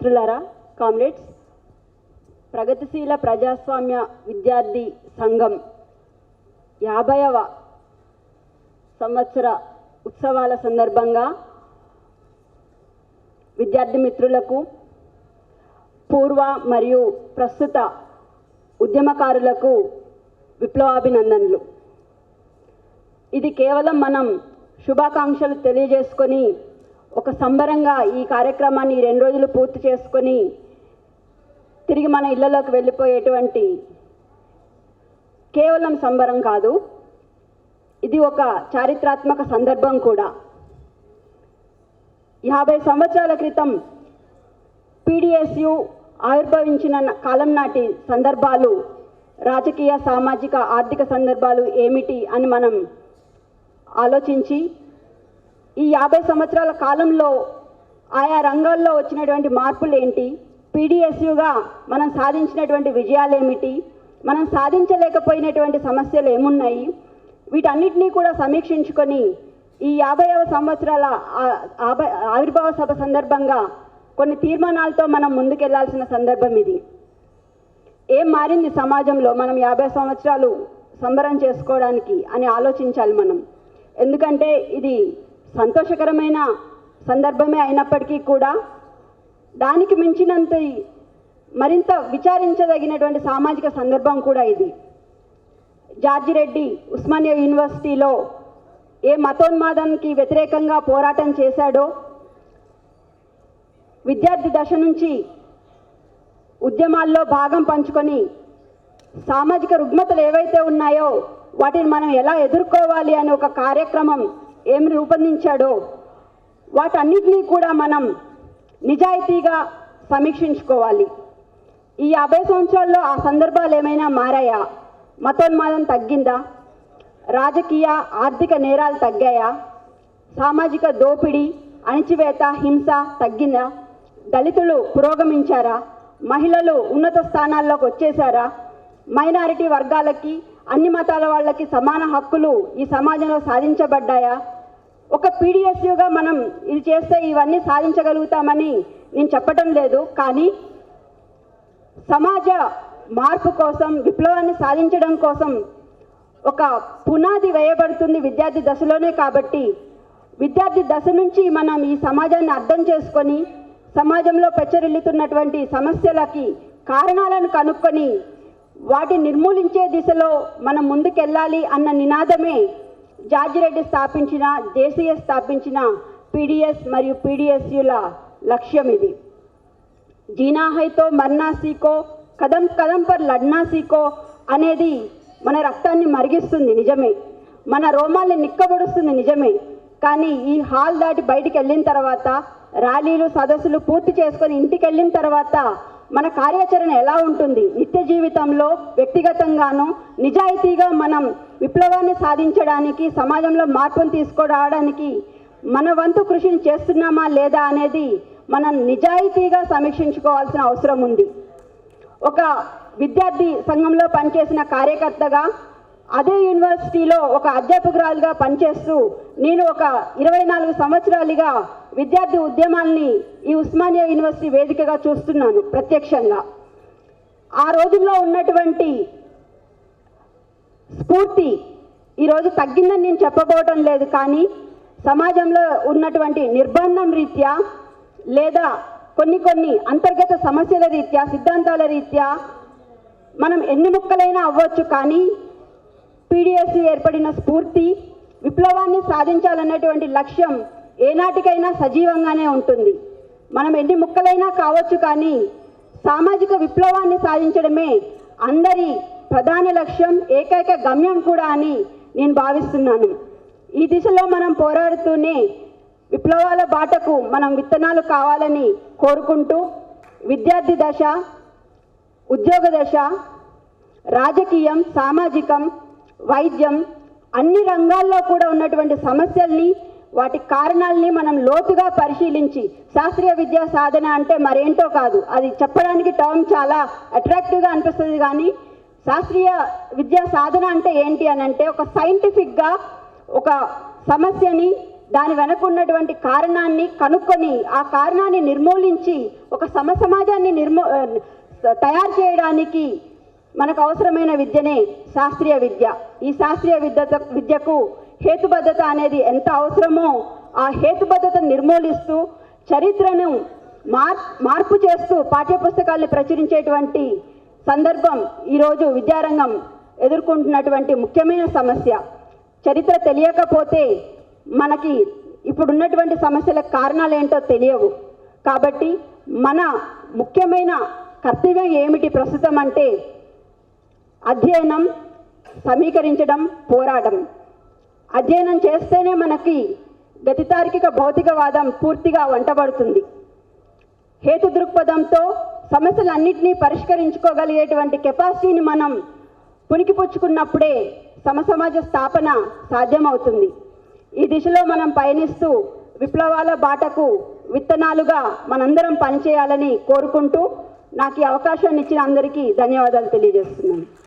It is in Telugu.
మిత్రులారా, కామ్రేడ్స్, ప్రగతిశీల ప్రజాస్వామ్య విద్యార్థి సంఘం 50వ సంవత్సర ఉత్సవాల సందర్భంగా విద్యార్థి మిత్రులకు, పూర్వ మరియు ప్రస్తుత ఉద్యమకారులకు విప్లవాభినందనలు. ఇది కేవలం మనం శుభాకాంక్షలు తెలియజేసుకొని ఒక సంబరంగా ఈ కార్యక్రమాన్ని 2 రోజులు పూర్తి చేసుకొని తిరిగి మన ఇళ్లలోకి వెళ్ళిపోయేటువంటి కేవలం సంబరం కాదు, ఇది ఒక చారిత్రాత్మక సందర్భం కూడా. 50 సంవత్సరాల క్రితం PDSU ఆవిర్భవించిన కాలం నాటి సందర్భాలు, రాజకీయ, సామాజిక, ఆర్థిక సందర్భాలు ఏమిటి అని మనం ఆలోచించి ఈ 50 సంవత్సరాల కాలంలో ఆయా రంగాల్లో వచ్చినటువంటి మార్పులు ఏంటి, PDSUగా మనం సాధించినటువంటి విజయాలు ఏమిటి, మనం సాధించలేకపోయినటువంటి సమస్యలు ఏమున్నాయి, వీటన్నిటినీ కూడా సమీక్షించుకొని ఈ 50వ సంవత్సరాల ఆవిర్భావ సభ సందర్భంగా కొన్ని తీర్మానాలతో మనం ముందుకెళ్లాల్సిన సందర్భం ఇది. ఏం మారింది సమాజంలో మనం 50 సంవత్సరాలు సంబరం చేసుకోవడానికి అని ఆలోచించాలి మనం. ఎందుకంటే ఇది సంతోషకరమైన సందర్భమే అయినప్పటికీ కూడా దానికి మించినంత మరింత విచారించదగినటువంటి సామాజిక సందర్భం కూడా ఇది. జార్జి రెడ్డి ఉస్మానియా యూనివర్సిటీలో ఏ మతోన్మాదానికి వ్యతిరేకంగా పోరాటం చేశాడో, విద్యార్థి దశ నుంచి ఉద్యమాల్లో భాగం పంచుకొని సామాజిక రుగ్మతలు ఏవైతే ఉన్నాయో వాటిని మనం ఎలా ఎదుర్కోవాలి అనే ఒక కార్యక్రమం ఏమి రూపొందించాడో వాటన్నిటినీ కూడా మనం నిజాయితీగా సమీక్షించుకోవాలి. ఈ 50 సంవత్సరాల్లో ఆ సందర్భాలు ఏమైనా మారాయా? మతోన్మాదం తగ్గిందా? రాజకీయ, ఆర్థిక నేరాలు తగ్గాయా? సామాజిక దోపిడీ, అణిచివేత, హింస తగ్గిందా? దళితులు పురోగమించారా? మహిళలు ఉన్నత స్థానాల్లోకి వచ్చేసారా? మైనారిటీ వర్గాలకి, అన్ని మతాల వాళ్ళకి సమాన హక్కులు ఈ సమాజంలో సాధించబడ్డాయా? ఒక PDSUగా మనం ఇది చేస్తే ఇవన్నీ సాధించగలుగుతామని నేను చెప్పటం లేదు, కానీ సమాజ మార్పు కోసం, విప్లవాన్ని సాధించడం కోసం ఒక పునాది వేయబడుతుంది విద్యార్థి దశలోనే. కాబట్టి విద్యార్థి దశ నుంచి మనం ఈ సమాజాన్ని అర్థం చేసుకొని సమాజంలో పెచ్చరిల్లుతున్నటువంటి సమస్యలకి కారణాలను కనుక్కొని వాటిని నిర్మూలించే దిశలో మనం ముందుకెళ్ళాలి అన్న నినాదమే జార్జి రెడ్డి స్థాపించిన, దేశీయ స్థాపించిన PDS మరియు PDSUల లక్ష్యం ఇది. జీనా హైతో మర్నా సీకో, కదం కదం పర్ లడ్నా సీకో అనేది మన రక్తాన్ని మరిగిస్తుంది నిజమే, మన రోమాల్ని నిక్కబొడుస్తుంది నిజమే. కానీ ఈ హాల్ దాటి బయటికి వెళ్ళిన తర్వాత, ర్యాలీలు, సదస్సులు పూర్తి చేసుకొని ఇంటికి వెళ్ళిన తర్వాత మన కార్యాచరణ ఎలా ఉంటుంది? నిత్య జీవితంలో, వ్యక్తిగతంగానూ నిజాయితీగా మనం విప్లవాన్ని సాధించడానికి, సమాజంలో మార్పును తీసుకురావడానికి మన వంతు కృషిని చేస్తున్నామా లేదా అనేది మనం నిజాయితీగా సమీక్షించుకోవాల్సిన అవసరం ఉంది. ఒక విద్యార్థి సంఘంలో పనిచేసిన కార్యకర్తగా, అదే యూనివర్సిటీలో ఒక అధ్యాపకురాలుగా పనిచేస్తూ నేను ఒక 24 సంవత్సరాలుగా విద్యార్థి ఉద్యమాల్ని ఈ ఉస్మానియా యూనివర్సిటీ వేదికగా చూస్తున్నాను ప్రత్యక్షంగా. ఆ రోజుల్లో ఉన్నటువంటి స్ఫూర్తి ఈరోజు తగ్గిందని నేను చెప్పబోవటం లేదు, కానీ సమాజంలో ఉన్నటువంటి నిర్బంధం రీత్యా లేదా కొన్ని అంతర్గత సమస్యల రీత్యా, సిద్ధాంతాల రీత్యా మనం ఎన్ని ముక్కలైనా అవ్వచ్చు, కానీ PDSU ఏర్పడిన స్ఫూర్తి, విప్లవాన్ని సాధించాలన్నటువంటి లక్ష్యం ఏనాటికైనా సజీవంగానే ఉంటుంది. మనం ఎన్ని ముక్కలైనా కావచ్చు, కానీ సామాజిక విప్లవాన్ని సాధించడమే అందరి ప్రధాన లక్ష్యం, ఏకైక గమ్యం కూడా అని నేను భావిస్తున్నాను. ఈ దిశలో మనం పోరాడుతూనే విప్లవాల బాటకు మనం విత్తనాలు కావాలని కోరుకుంటూ, విద్యార్థి దశ, ఉద్యోగ దశ, రాజకీయం, సామాజికం, వైద్యం, అన్ని రంగాల్లో కూడా ఉన్నటువంటి సమస్యల్ని, వాటి కారణాలని మనం లోతుగా పరిశీలించి, శాస్త్రీయ విద్యా సాధన అంటే మరేంటో కాదు, అది చెప్పడానికి టర్మ్ చాలా అట్రాక్టివ్గా అనిపిస్తుంది, కానీ శాస్త్రీయ విద్యా సాధన అంటే ఏంటి అని అంటే ఒక సైంటిఫిక్గా ఒక సమస్యని దాని వెనక ఉన్నటువంటి కారణాన్ని కనుక్కొని ఆ కారణాన్ని నిర్మూలించి ఒక సమాజాన్ని తయారు చేయడానికి మనకు అవసరమైన విద్యనే శాస్త్రీయ విద్య. ఈ శాస్త్రీయ విద్యకు హేతుబద్ధత అనేది ఎంత అవసరమో ఆ హేతుబద్ధతను నిర్మూలిస్తూ చరిత్రను మార్పు చేస్తూ పాఠ్యపుస్తకాలను ప్రచురించేటువంటి సందర్భం ఈరోజు విద్యారంగం ఎదుర్కొంటున్నటువంటి ముఖ్యమైన సమస్య. చరిత్ర తెలియకపోతే మనకి ఇప్పుడున్నటువంటి సమస్యలకు కారణాలు ఏంటో తెలియవు. కాబట్టి మన ముఖ్యమైన కర్తవ్యం ఏమిటి ప్రస్తుతం అంటే అధ్యయనం, సమీకరించడం, పోరాటం. అధ్యయనం చేస్తేనే మనకి గతితార్కిక భౌతికవాదం పూర్తిగా వంటబడుతుంది. హేతు దృక్పథంతో సమస్యలన్నింటినీ పరిష్కరించుకోగలిగేటువంటి కెపాసిటీని మనం పుణికిపుచ్చుకున్నప్పుడే సమసమాజ స్థాపన సాధ్యమవుతుంది. ఈ దిశలో మనం పయనిస్తూ విప్లవాల బాటకు విత్తనాలుగా మనందరం పనిచేయాలని కోరుకుంటూ నాకు ఈ అవకాశాన్ని ఇచ్చిన అందరికీ ధన్యవాదాలు తెలియజేస్తున్నాను.